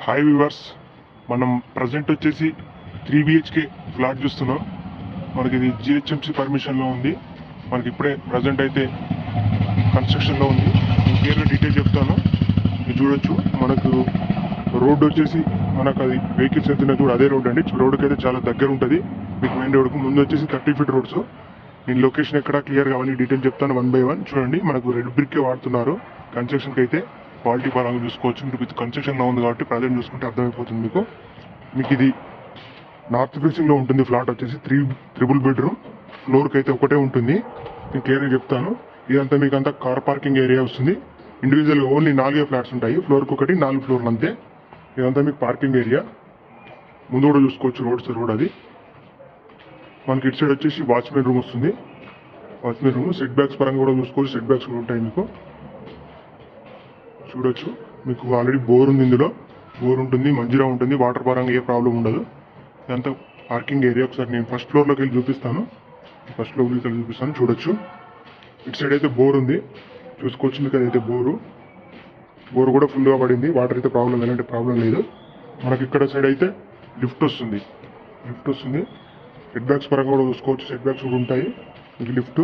Hi viewers, మనం present వచ్చేసి 3 BHK flat చూస్తున్నాం. మనకి ఇది జిహెచ్ఎంసీ పర్మిషన్లో ఉంది. మనకి ఇప్పుడే ప్రజెంట్ అయితే కన్స్ట్రక్షన్లో ఉంది. నేను క్లియర్గా డీటెయిల్ చెప్తాను, మీరు చూడొచ్చు. మనకు రోడ్డు వచ్చేసి మనకు అది వెహికల్స్ వెళ్తున్నా కూడా అదే రోడ్ అండి. రోడ్డుకి అయితే చాలా దగ్గర ఉంటుంది మీకు. మెయిన్ రోడ్కు ముందు వచ్చేసి 30 feet రోడ్స్. నేను లొకేషన్ ఎక్కడ క్లియర్గా అవన్నీ డీటెయిల్ చెప్తాను 1 by 1. చూడండి, మనకు రెడ్ బ్రిక్కే వాడుతున్నారు కన్స్ట్రక్షన్కి అయితే. క్వాలిటీ పరంగా చూసుకోవచ్చు. మీకు ఇది కన్స్ట్రక్షన్లో ఉంది కాబట్టి ప్రజెంట్ చూసుకుంటే అర్థమైపోతుంది మీకు. ఇది నార్త్ ఫేసింగ్లో ఉంటుంది. ఫ్లాట్ వచ్చేసి 3 bedroom. ఫ్లోర్కి అయితే ఒకటే ఉంటుంది. నేను క్లియర్గా చెప్తాను. ఇదంతా మీకు అంతా కార్ పార్కింగ్ ఏరియా వస్తుంది. ఇండివిజువల్గా ఓన్లీ 4 ఫ్లాట్స్ ఉంటాయి. ఫ్లోర్కి ఒకటి, 4 ఫ్లోర్లు అంతే. ఇదంతా మీకు పార్కింగ్ ఏరియా. ముందు కూడా చూసుకోవచ్చు రోడ్ అది. మనకి ఇటు సైడ్ వచ్చేసి వాచ్మెన్ రూమ్ వస్తుంది. వాచ్మెన్ రూమ్ సెట్ బ్యాక్స్ పరంగా కూడా చూసుకోవచ్చు. సెట్ బ్యాక్స్ కూడా ఉంటాయి మీకు. చూడొచ్చు, మీకు ఆల్రెడీ బోర్ ఉంది. ఇందులో బోర్ ఉంటుంది, మంచిగా ఉంటుంది. వాటర్ పరంగా ఏ ప్రాబ్లం ఉండదు. ఇదంతా పార్కింగ్ ఏరియా. ఒకసారి నేను ఫస్ట్ ఫ్లోర్లోకి వెళ్ళి చూపిస్తాను. చూడొచ్చు, ఇటు సైడ్ అయితే బోర్ ఉంది, చూసుకోవచ్చు. మీకు అదైతే బోర్ కూడా ఫుల్గా పడింది. వాటర్ అయితే ప్రాబ్లం, ఎలాంటి ప్రాబ్లం లేదు. మనకి ఇక్కడ సైడ్ అయితే లిఫ్ట్ వస్తుంది. సెట్ బ్యాక్స్ పరంగా కూడా చూసుకోవచ్చు. సెట్ బ్యాక్స్ కూడా ఉంటాయి మీకు. లిఫ్ట్,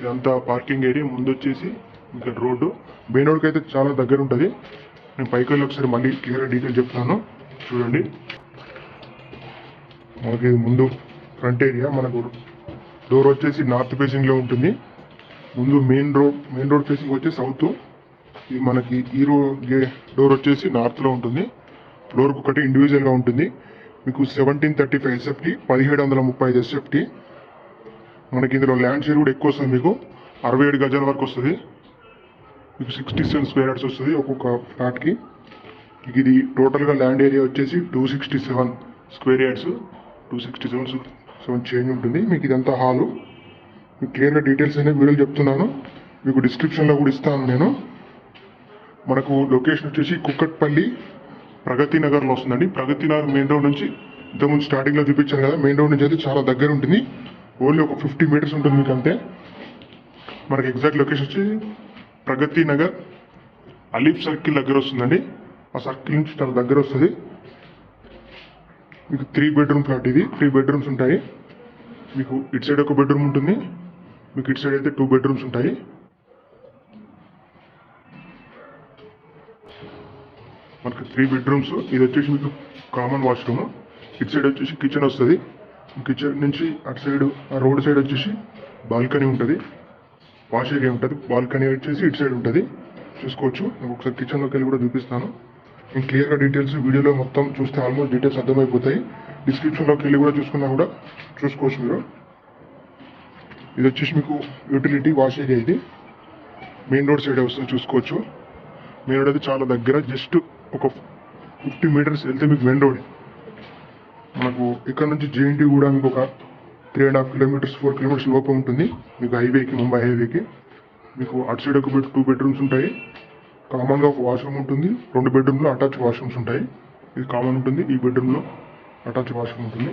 ఇదంతా పార్కింగ్ ఏరియా. ముందు వచ్చేసి ఇంకా రోడ్డు మెయిన్ రోడ్కి అయితే చాలా దగ్గర ఉంటుంది. నేను పైకి వెళ్ళి ఒకసారి మళ్ళీ క్లియర్గా డీటెయిల్ చెప్తాను. చూడండి, మనకి ముందు ఫ్రంట్ ఏరియా. మనకు డోర్ వచ్చేసి నార్త్ ఫేసింగ్లో ఉంటుంది. ముందు మెయిన్ రోడ్ ఫేసింగ్ వచ్చి సౌత్. ఇది మనకి ఈ డోర్ వచ్చేసి నార్త్లో ఉంటుంది. ఫ్లోర్కి ఒకటి ఇండివిజువల్గా ఉంటుంది. మీకు 1735 SFT, 1735 SFT. మనకి ఇందులో ల్యాండ్ షేర్ కూడా ఎక్కువ వస్తుంది. మీకు 67 గజాల వరకు వస్తుంది. మీకు 67 square yards వస్తుంది ఒక్కొక్క ఫ్లాట్కి. ఇది టోటల్గా ల్యాండ్ ఏరియా వచ్చేసి 267 square yards. 267 చేంజ్ ఉంటుంది. మీకు ఇదంతా హాలు. మీకు క్లియర్గా డీటెయిల్స్ అనేవి వీడియోలు చెప్తున్నాను. మీకు డిస్క్రిప్షన్లో కూడా ఇస్తాను నేను. మనకు లొకేషన్ వచ్చేసి కుక్కట్పల్లి ప్రగతి నగర్లో వస్తుందండి. ప్రగతి నగర్ మెయిన్ రోడ్ నుంచి ఇంతకుముందు స్టార్టింగ్లో చూపించాను కదా, మెయిన్ రోడ్ నుంచి అయితే చాలా దగ్గర ఉంటుంది. ఓన్లీ ఒక 50 meters ఉంటుంది మీకు అంతే. మనకి ఎగ్జాక్ట్ లొకేషన్ వచ్చి ప్రగతి నగర్ అలీఫ్ సర్కిల్ దగ్గర వస్తుందండి. ఆ సర్కిల్ నుంచి చాలా దగ్గర వస్తుంది. మీకు 3 bedroom ఫ్లాట్ ఇది. 3 bedrooms ఉంటాయి మీకు. ఇటు సైడ్ ఒక బెడ్రూమ్ ఉంటుంది. మీకు ఇటు సైడ్ అయితే 2 bedrooms ఉంటాయి. మనకి 3 bedrooms. ఇది వచ్చేసి మీకు కామన్ వాష్రూమ్. ఇటు సైడ్ వచ్చేసి కిచెన్ వస్తుంది. కిచెన్ నుంచి అటు సైడ్ ఆ రోడ్ సైడ్ వచ్చేసి బాల్కనీ ఉంటుంది. వాష్ ఏరియా ఉంటుంది. బాల్కనీ వచ్చేసి ఇటు సైడ్ ఉంటుంది. చూసుకోవచ్చు. నేను ఒకసారి కిచెన్లోకి వెళ్ళి కూడా చూపిస్తాను. నేను క్లియర్గా డీటెయిల్స్ వీడియోలో మొత్తం చూస్తే ఆల్మోస్ట్ డీటెయిల్స్ అర్థమైపోతాయి. డిస్క్రిప్షన్లోకి వెళ్ళి కూడా చూసుకున్నా కూడా చూసుకోవచ్చు మీరు. ఇది వచ్చేసి మీకు యూటిలిటీ వాష్ ఏరియా. ఇది మెయిన్ రోడ్ సైడ్ వస్తుంది. చూసుకోవచ్చు, మెయిన్ రోడ్ అయితే చాలా దగ్గర. జస్ట్ ఒక 50 meters వెళ్తే మీకు మెయిన్ రోడ్. మనకు ఇక్కడ నుంచి జేఎన్టీ కూడా మీకు ఒక 3.5 kilometers 4 kilometers లోపు ఉంటుంది మీకు హైవేకి, ముంబై హైవేకి. మీకు అటు సైడ్ ఒక 2 bedrooms ఉంటాయి. కామన్గా ఒక వాష్రూమ్ ఉంటుంది. 2 bedroomsలో అటాచ్ వాష్రూమ్స్ ఉంటాయి. ఇది కామన్ ఉంటుంది. ఈ బెడ్రూమ్లో అటాచ్ వాష్రూమ్ ఉంటుంది.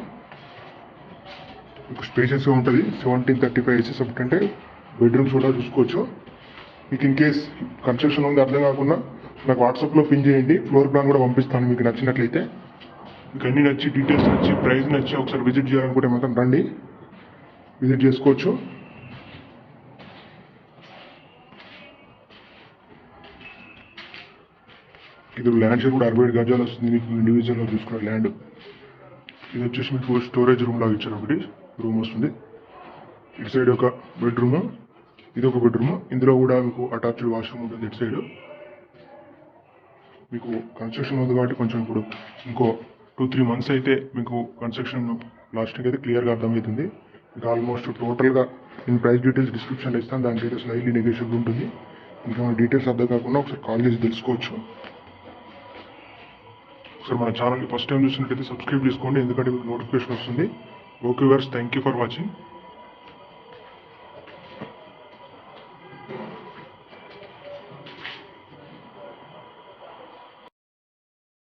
మీకు స్పేషియస్గా ఉంటుంది. 1735 SFT అంటే బెడ్రూమ్స్ కూడా చూసుకోవచ్చు. మీకు ఇన్ కేస్ కన్స్ట్రక్షన్ ఉంది అర్థం కాకుండా నాకు వాట్సాప్లో పిన్ చేయండి. ఫ్లోర్ ప్లాన్ కూడా పంపిస్తాను మీకు నచ్చినట్లయితే. మీకు అన్నీ నచ్చి, డీటెయిల్స్ నచ్చి, ప్రైస్ నచ్చి ఒకసారి విజిట్ చేయాలనుకుంటే మాత్రం రండి, విజిట్ చేసుకోవచ్చు. ఇది ల్యాండ్ షేర్ కూడా 67 గజాలు వస్తుంది మీకు. ఇండివిజువల్గా చూసుకునే ల్యాండ్. ఇది వచ్చేసి మీకు స్టోరేజ్ రూమ్ లాగా ఇచ్చారు. ఒకటి రూమ్ వస్తుంది. ఇటు సైడ్ ఒక బెడ్రూమ్, ఇది ఒక బెడ్రూమ్. ఇందులో కూడా మీకు అటాచ్డ్ వాష్రూమ్ ఉంటుంది. ఇటు సైడ్ మీకు కన్స్ట్రక్షన్ ఉంది కాబట్టి కొంచెం ఇప్పుడు ఇంకో 2-3 months అయితే మీకు కన్స్ట్రక్షన్ లాస్ట్కి అయితే క్లియర్గా అర్థమవుతుంది మీకు. ఆల్మోస్ట్ టోటల్గా నేను ప్రైస్ డీటెయిల్స్ డిస్క్రిప్షన్లో ఇస్తాను. దాని డీటెయిల్స్ లైవ్లీ నెగోషియబుల్ ఉంటుంది. ఇంకా డీటెయిల్స్ అర్థం కాకుండా ఒకసారి కాల్ చేసి తెలుసుకోవచ్చు. ఒకసారి మన ఛానల్ని ఫస్ట్ టైం చూసినట్లయితే సబ్స్క్రైబ్ చేసుకోండి, ఎందుకంటే మీకు నోటిఫికేషన్ వస్తుంది. Okay viewers, thank you for watching.